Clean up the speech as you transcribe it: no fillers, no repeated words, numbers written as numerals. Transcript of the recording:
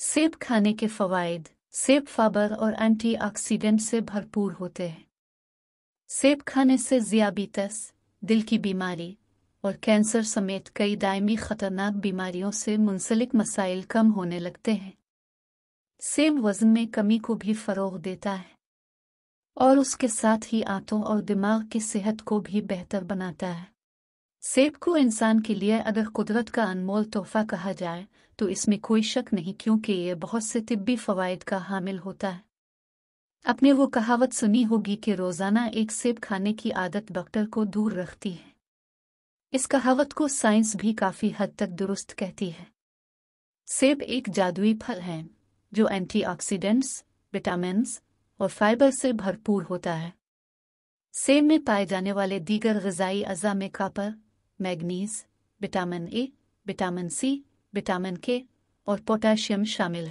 सेब खाने के फ़वाइद। सेब फाइबर और एंटीऑक्सीडेंट से भरपूर होते हैं। सेब खाने से ज़ियाबीतस, दिल की बीमारी और कैंसर समेत कई दायमी खतरनाक बीमारियों से मुंसलिक मसाइल कम होने लगते हैं। सेब वज़न में कमी को भी फ़रोग़ देता है और उसके साथ ही आंतों और दिमाग की सेहत को भी बेहतर बनाता है। सेब को इंसान के लिए अगर कुदरत का अनमोल तोहफ़ा कहा जाए तो इसमें कोई शक नहीं, क्योंकि ये बहुत से तिब्बी फ़वाइद का हामिल होता है। आपने वो कहावत सुनी होगी कि रोज़ाना एक सेब खाने की आदत डॉक्टर को दूर रखती है। इस कहावत को साइंस भी काफ़ी हद तक दुरुस्त कहती है। सेब एक जादुई फल है जो एंटीऑक्सीडेंट्स, विटामिन्स और फाइबर से भरपूर होता है। सेब में पाए जाने वाले दीगर ग़िज़ाई अज़ा में copper, manganese, vitamin A, vitamin C, vitamin K और पोटेशियम शामिल है।